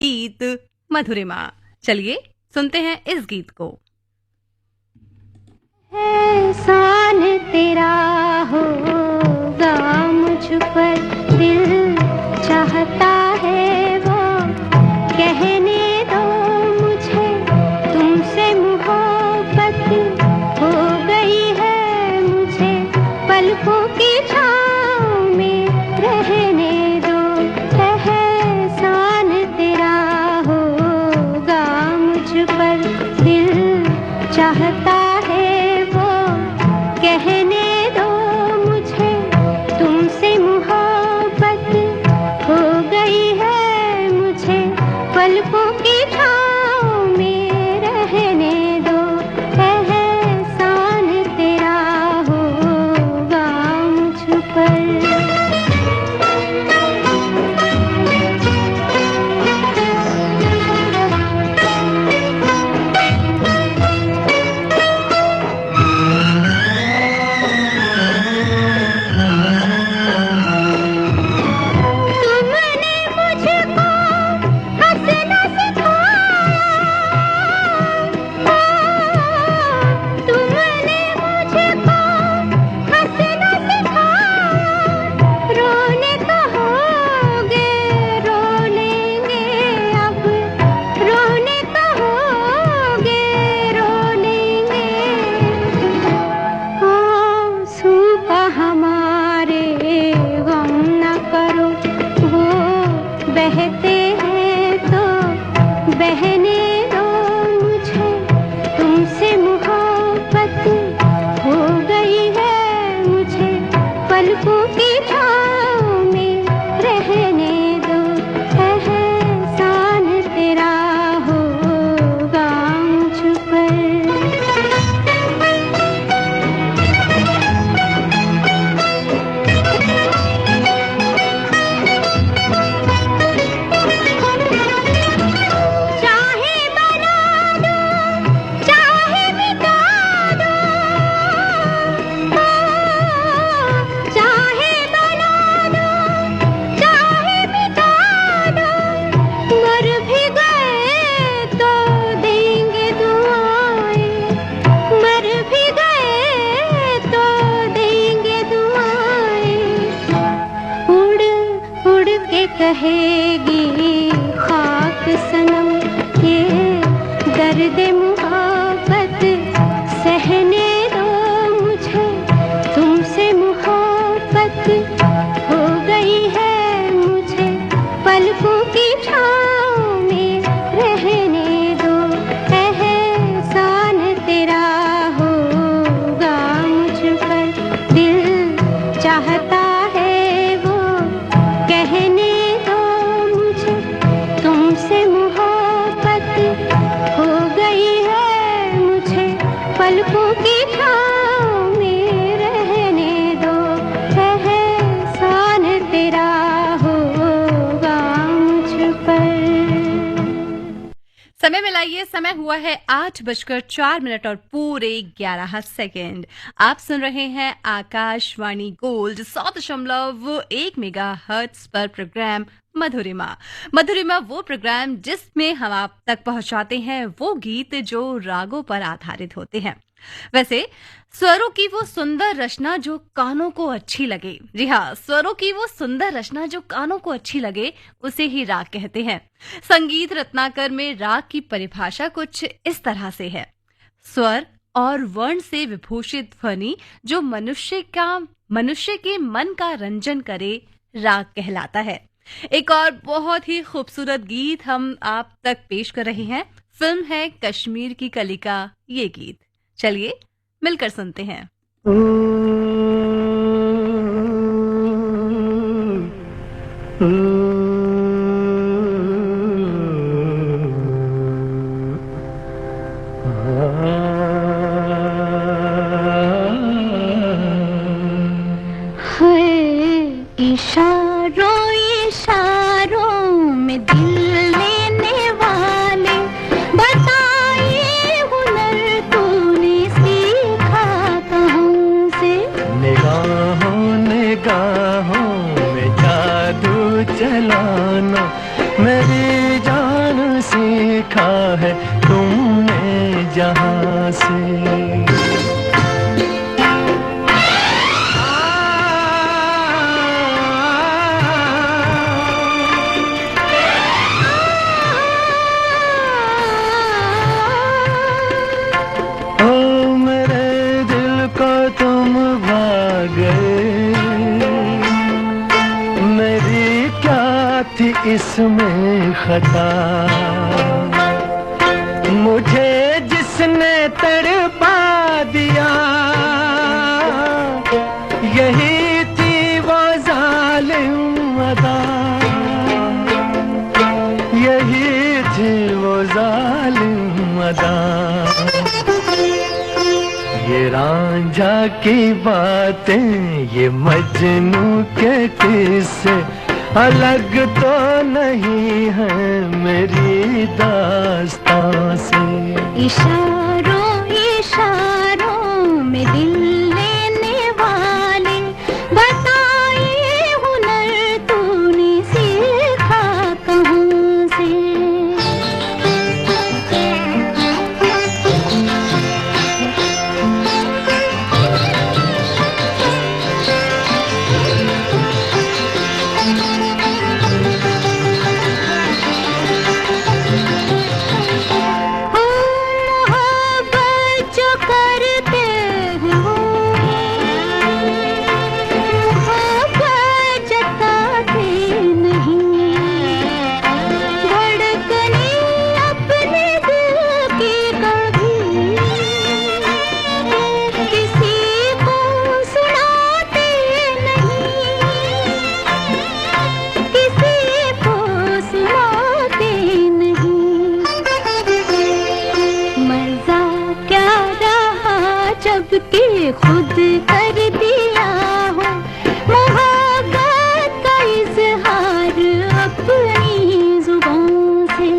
गीत मधुरिमा। चलिए सुनते हैं इस गीत को। एहसान तेरा होगा मुझ पर, दिल चाहता है वो कहने दो मुझे, तुमसे मोहब्बत हो गई है मुझे, पलकों की छाँव में रहने दो। एहसान तेरा होगा मुझ पर, दिल चाहता कहने दो मुझे, तुमसे मोहब्बत हो गई है मुझे, पलकों की छाँव में रहने दो। एहसान तेरा होगा मुझ पर। बहते हैं तो बहने दो मुझे, तुमसे मोहब्बत हो गई है मुझे, पलकों की छाँव में रहने दो। एहसान तेरा होगा मुझ पर। कहेगी खाक सनम ये दर्द मोहब्बत सहने दो मुझे, तुमसे मोहब्बत हो गई है मुझे, पलकों की छाँव में रहने दो। एहसान तेरा होगा मुझ पर, दिल चाहता है वो कहने तुमसे मोहब्बत हो गई है मुझे, पलकों की छाँव में रहने दो। एहसान तेरा होगा मुझ पर। समय मिलाइए, समय हुआ है 8:04 और पूरे 11 सेकेंड। आप सुन रहे हैं आकाशवाणी गोल्ड 100.1 मेगाहर्ट्ज पर प्रोग्राम मधुरिमा। मधुरिमा वो प्रोग्राम जिसमें हम आप तक पहुंचाते हैं वो गीत जो रागों पर आधारित होते हैं। वैसे स्वरों की वो सुंदर रचना जो कानों को अच्छी लगे, जी हाँ, स्वरों की वो सुंदर रचना जो कानों को अच्छी लगे उसे ही राग कहते हैं। संगीत रत्नाकर में राग की परिभाषा कुछ इस तरह से है: स्वर और वर्ण से विभूषित ध्वनि जो मनुष्य के मन का रंजन करे, राग कहलाता है। एक और बहुत ही खूबसूरत गीत हम आप तक पेश कर रहे हैं। फिल्म है कश्मीर की कली का ये गीत। चलिए मिलकर सुनते हैं। इशारों इशारों में दिल लेने वाले, बताइए हुनर तूने सीखा कहाँ से। सीखा है तुमने जहां से। इसमें खता मुझे जिसने तड़पा दिया, यही थी वो जालिम अदा, यही थी वो जालिम अदा। ये रांझा की बातें, ये मजनू के किस्से अलग तो नहीं है मेरी दास्तां से। इशारों इशारों में दिल लेने वाले, बताए हुनर तूने सीखा कहाँ से। के खुद कर दिया हो मोहब्बत का इजहार अपनी जुबान से।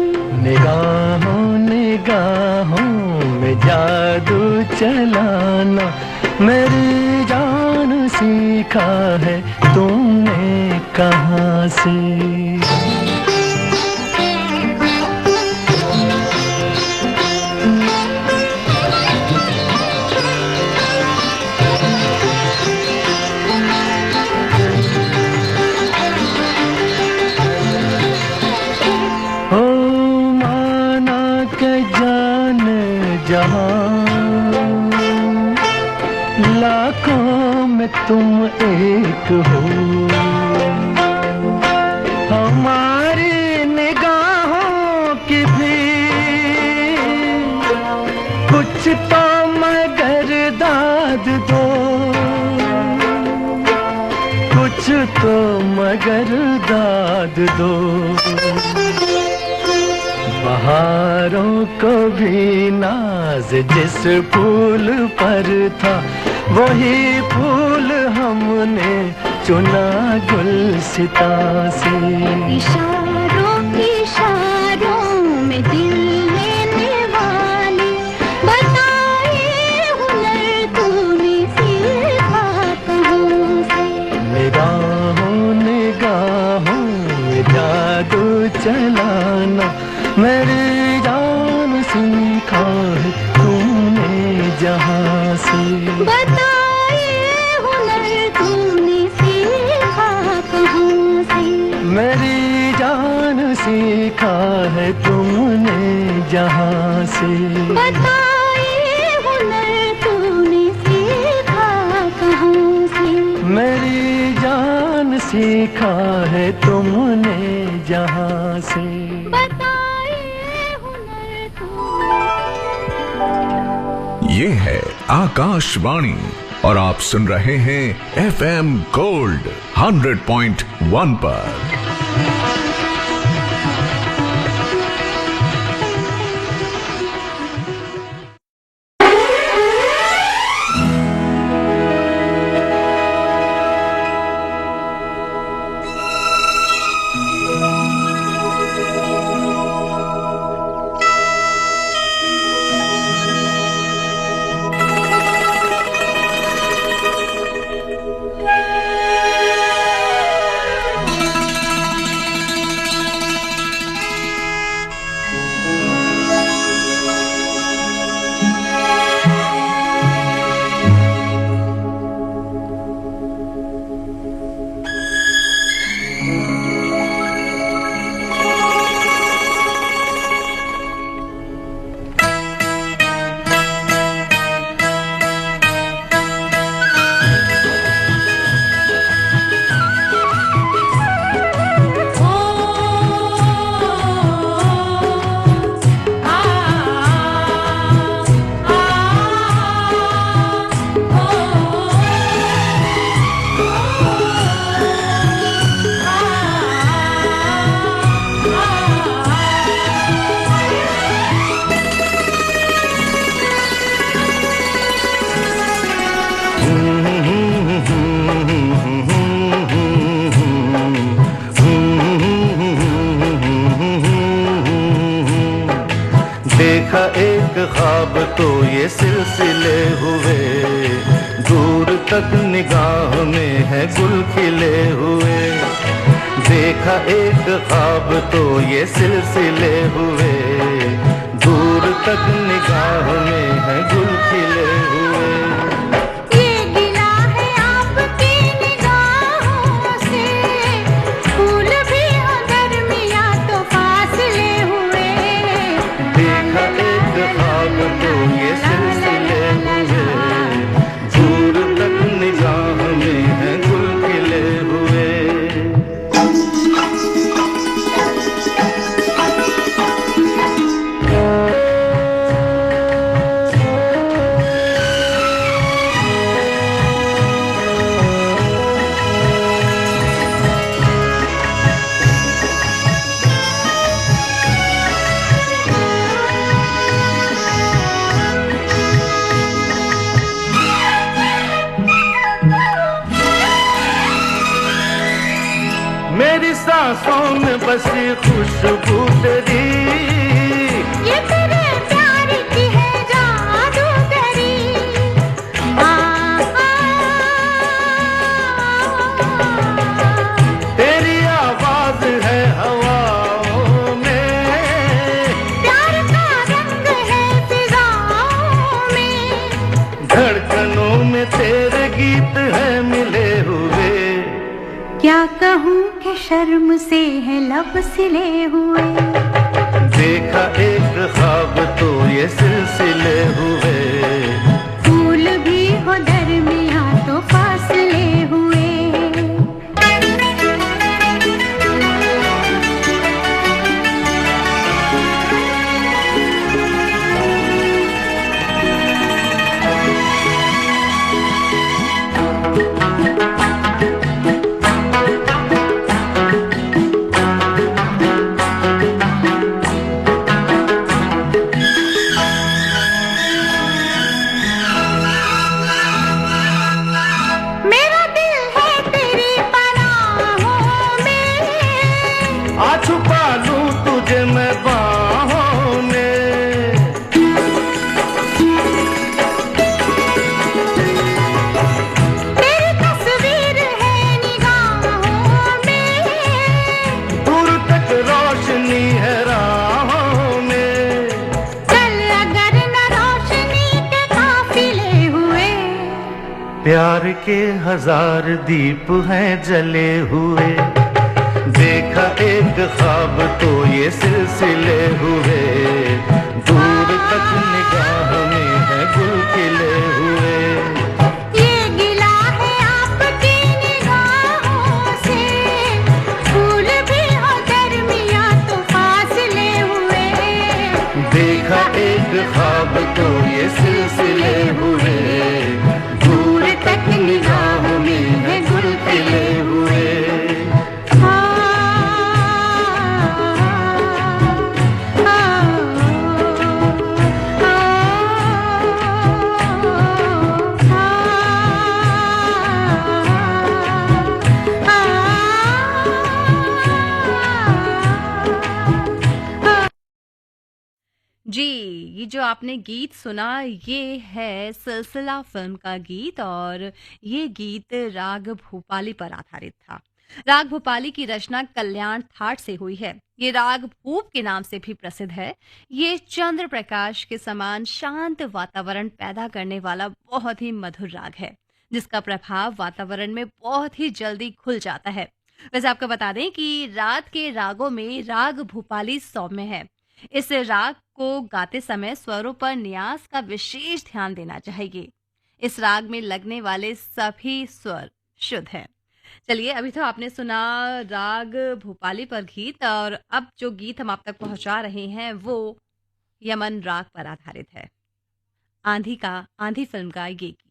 निगाहों निगाहों में जादू चलाना मेरी जान सीखा है तुमने कहाँ से। लाखों में तुम एक हो, हमारी निगाहों की भी कुछ तो मगर दाद दो, कुछ तो मगर दाद दो। बहारों को भी नाज जिस फूल पर था, वही फूल हमने चुना गुलसिता से। इशारों इशारों में दिल लेने वाले, बताए हुनर तूने सीखा कहाँ से। निगाहों निगाहों में जादू चलाना मेरी जान सीखा है तुमने जहां से। बताए हुनर तूने सीखा कहाँ से। मेरी जान सीखा है तुमने जहां से। बताए हुनर तूने सीखा कहाँ से। मेरी जान सीखा है तुमने जहां से। ये है आकाशवाणी और आप सुन रहे हैं FM गोल्ड 100.1 पर। देखा एक ख्वाब तो ये सिलसिले हुए, दूर तक निगाह में है गुल खिले हुए। देखा एक ख्वाब तो ये सिलसिले हुए, दूर तक निगाह में है गुल खिले हुए। ये गिला है आपकी निगाहों से, फूल भी हो दरमिया तो फासले हुए। देखा एक ख्वाब तो ये सिलसिले हुए, दूर तक निगाह में है गुल खिले हुए। मेरी सांसों में बसी खुशबू तेरी, ये तेरे प्यार की है जादूगरी। तेरी आवाज है हवाओं में, प्यार का रंग है फिजाओं में। धड़कनों में तेरे गीत है मिले हुए। क्या कहूँ कि शर्म से है लब सिले हुए। देखा एक ख्वाब तो ये सिलसिले हुए, फूल भी हो दरमिया तो फासले हुए। मेरा दिल है तेरी पनाहों में, आ छुपा लूं तुझे मैं बाहों में। तेरी तस्वीर है निगाहों में। दूर तक रोशनी है राहों में। चल अगर न रोशनी के काफिले हुए। प्यार के हजार दीप हैं जले हुए। देखा एक ख्वाब तो ये सिलसिले हुए, दूर तक निगाह में है गुल खिले हुए। ये गिला है आपकी निगाहों से, फूल भी हो दरमिया तो फासले हुए। देखा एक ख्वाब तो ये सिलसिले हुए, दूर तक निगाह में है गुल खिले हुए। जी, ये जो आपने गीत सुना ये है सिलसिला फिल्म का गीत और ये गीत राग भूपाली पर आधारित था। राग भूपाली की रचना कल्याण थाट से हुई है। ये राग भूप के नाम से भी प्रसिद्ध है। ये चंद्र प्रकाश के समान शांत वातावरण पैदा करने वाला बहुत ही मधुर राग है, जिसका प्रभाव वातावरण में बहुत ही जल्दी खुल जाता है। वैसे आपको बता दें कि रात के रागों में राग भूपाली सौम्य है। इस राग को गाते समय स्वरों पर न्यास का विशेष ध्यान देना चाहिए। इस राग में लगने वाले सभी स्वर शुद्ध हैं। चलिए, अभी तो आपने सुना राग भूपाली पर गीत और अब जो गीत हम आप तक पहुंचा रहे हैं वो यमन राग पर आधारित है। आंधी फिल्म का ये गीत।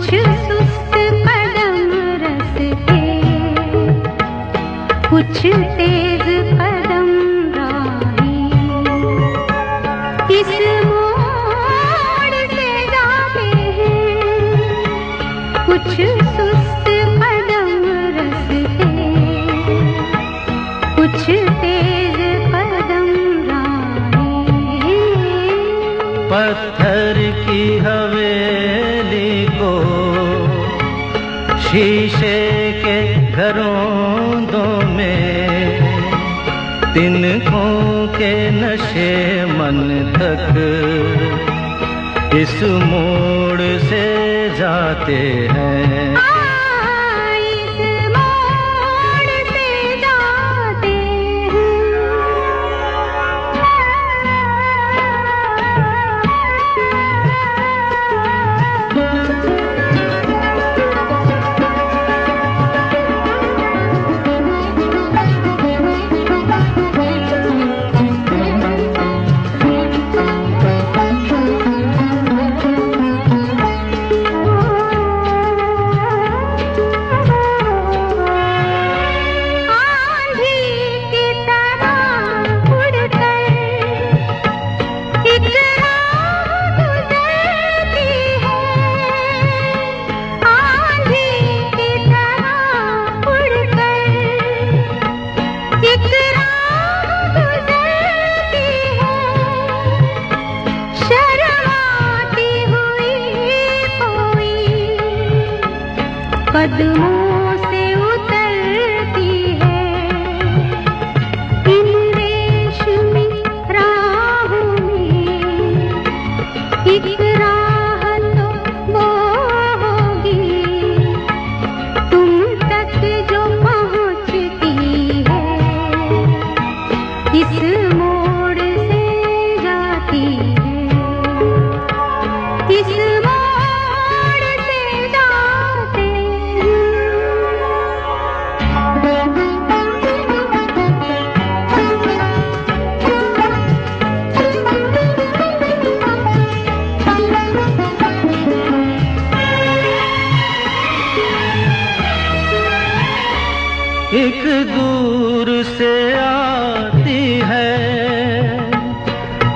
सुस्त कदम रस्ते, कुछ तेज कदम राही, इस मोड़ से जाते हैं। कुछ सुस्त कदम रस्ते, कुछ तेज कदम राही। पत्थर की हवेली को शीशे के घरों में, तिनकों के नशे मन तक इस मोड़ से जाते हैं। इस मोड़ से जाते कदमों से उतरती है इन रेशमी राहों में। एक राह तो वो होगी तुम तक जो पहुंचती है, इस मोड़ से जाती है, इस मोड़ से जाते एक दूर से आती है,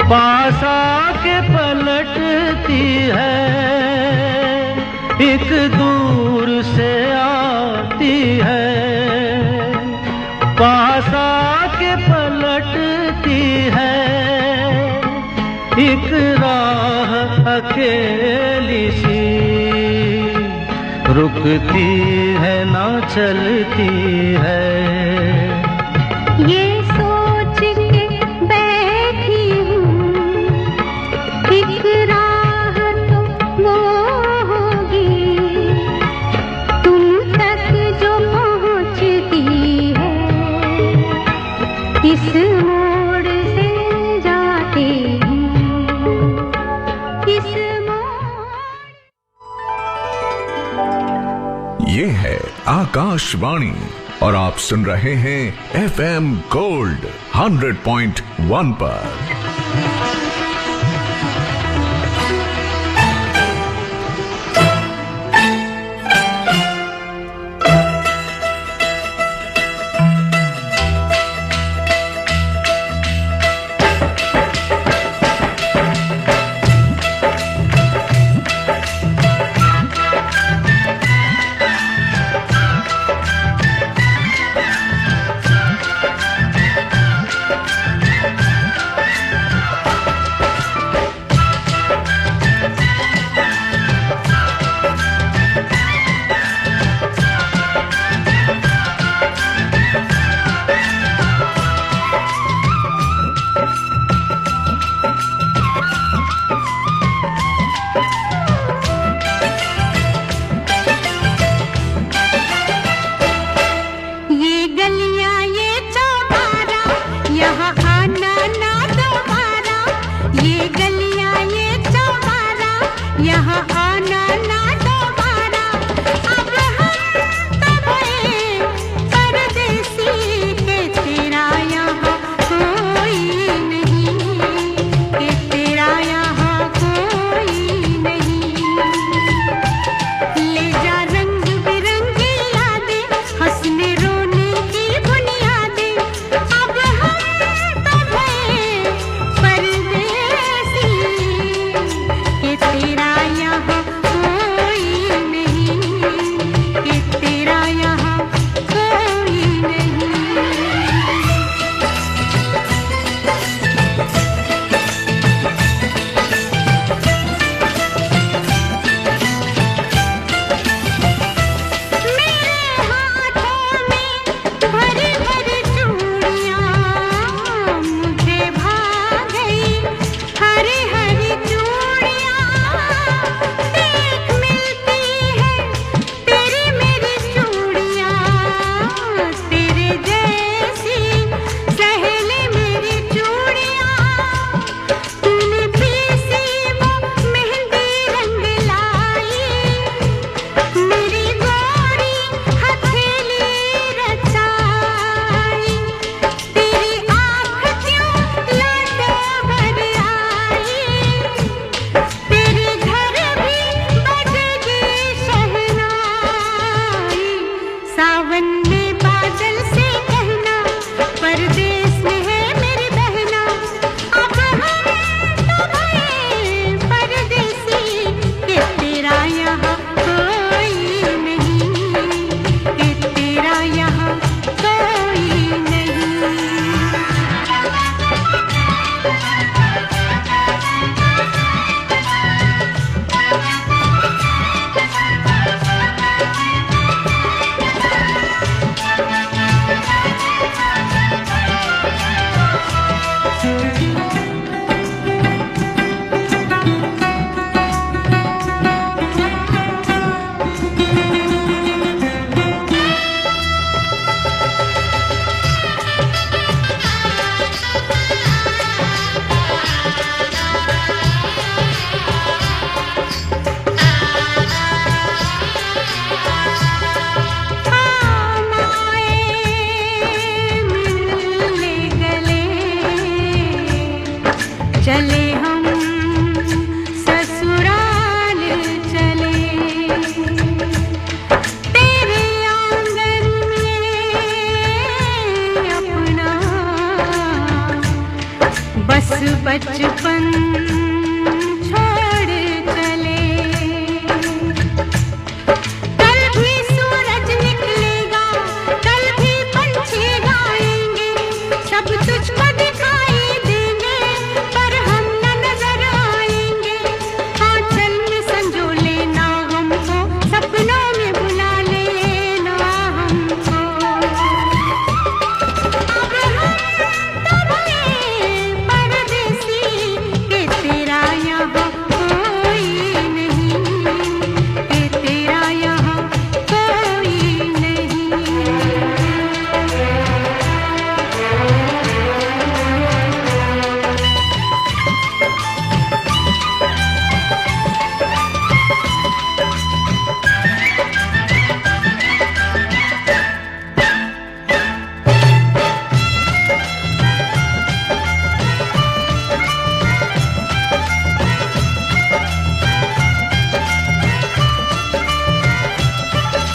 पास आके पलटती है। एक दूर से आती है, पास आके पलटती है। एक राह अकेली सी रुकती है ना चलती है। ये सोच के बैठी हूँ एक राह तो वो होगी तुम तक जो पहुँचती है, इस मोड़ से जाते हैं, इस ये है आकाशवाणी और आप सुन रहे हैं FM गोल्ड 100.1 पर। बचपन छोड़ चले। कल भी सूरज निकलेगा, कल भी पंछी गाएंगे, सब तुझको दिखाई देंगे, पर हम न नजर आएंगे। आंचल में संजो लेना हमको, सपनों में बुला लेना हमको। अब हम तो भले परदेसी के तेरा यहाँ कोई नहीं, के तेरा यहाँ कोई नहीं।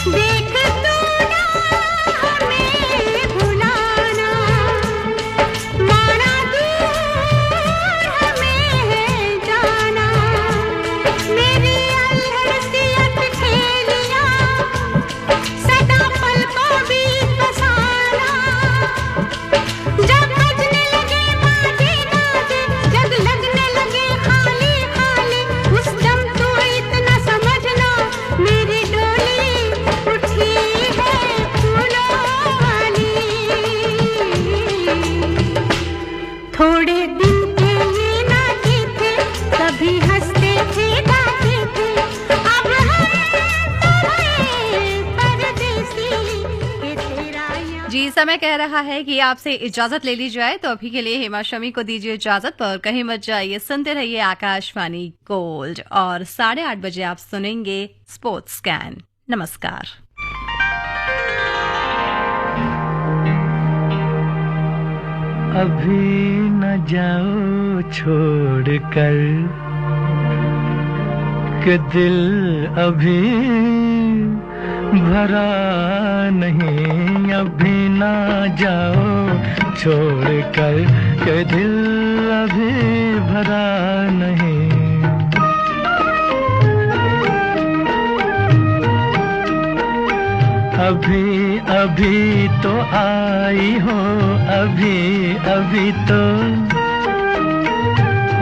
देख तू ना हमें भुलाना, माना दूर हमें है जाना। मेरी अल्हड़ सी अटखेलियाँ सदा पलकों बीच बसाना। जब बजने लगे बाजे बाजे, जग लगने लगे खाली खाली, उस दम तू इतना समझना, मेरी डोली उठी है फूलों वाली। थोड़े दिन के ये नाते थे, कभी हंसते थे गाते थे, अब हम तो भले परदेसी के तेरा यहाँ। जी समय कह रहा है कि आपसे इजाजत ले ली जाए, तो अभी के लिए हेमा शमी को दीजिए इजाजत और कहीं मत जाइए, सुनते रहिए आकाशवाणी गोल्ड और 8:30 बजे आप सुनेंगे स्पोर्ट्स स्कैन। नमस्कार। अभी न जाओ छोड़ कर कि दिल अभी भरा नहीं। अभी न जाओ छोड़ कर कि दिल अभी भरा नहीं। अभी अभी तो आई हो, अभी अभी तो,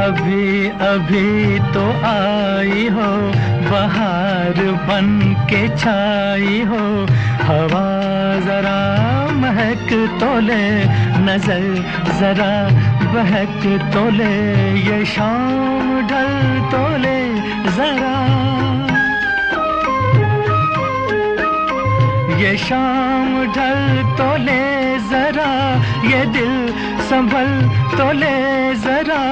अभी अभी तो आई हो, बहार बन के छाई हो। हवा जरा महक तो ले, नजर जरा बहक तो ले, ये शाम ढल तो ले जरा, ये शाम ढल तो ले जरा, ये दिल संभल तो ले जरा।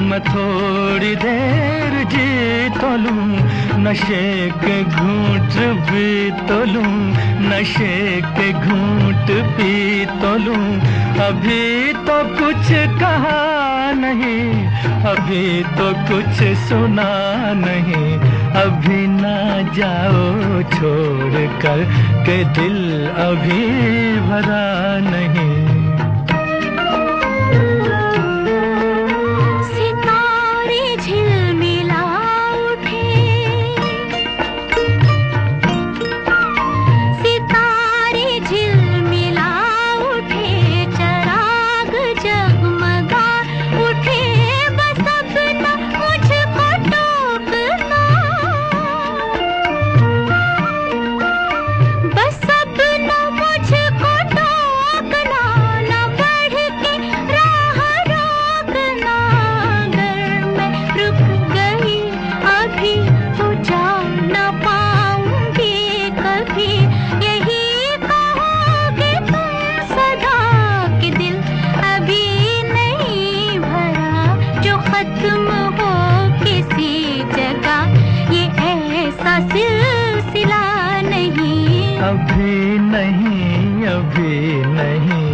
मैं थोड़ी देर जी तो लूं, नशे के घूंट भी तो लूं, नशे के घूंट पी तो लूं। अभी तो कुछ कहा नहीं, अभी तो कुछ सुना नहीं। अभी ना जाओ छोड़ कर के दिल अभी भरा नहीं। सितारे झिलमिला उठे, सितारे झिलमिला उठे, चराग जगमगा उठे, बस अपना मुझको टोकना, बस अपना मुझको टोकना, न बढ़ के राह रोकना। अगर मैं रुक गई अभी तो जा न पाऊंगी कभी, यही कहोगे तुम सदा कि दिल अभी नहीं भरा, जो खत्म हो किसी जगह, ये ऐसा सिलसिला नहीं। अभी नहीं, अभी नहीं,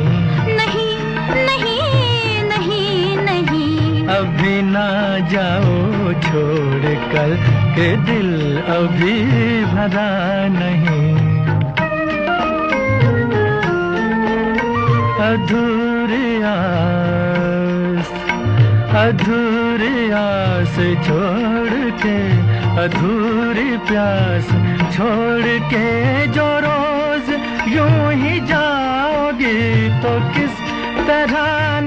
नहीं नहीं नहीं नहीं, अभी ना जाओ छोड़ कर के दिल अभी भरा नहीं। अधूरी आस अधूरी आस छोड़ के, अधूरी प्यास छोड़ के जो रोज यूं ही जाओगी तो किस तरह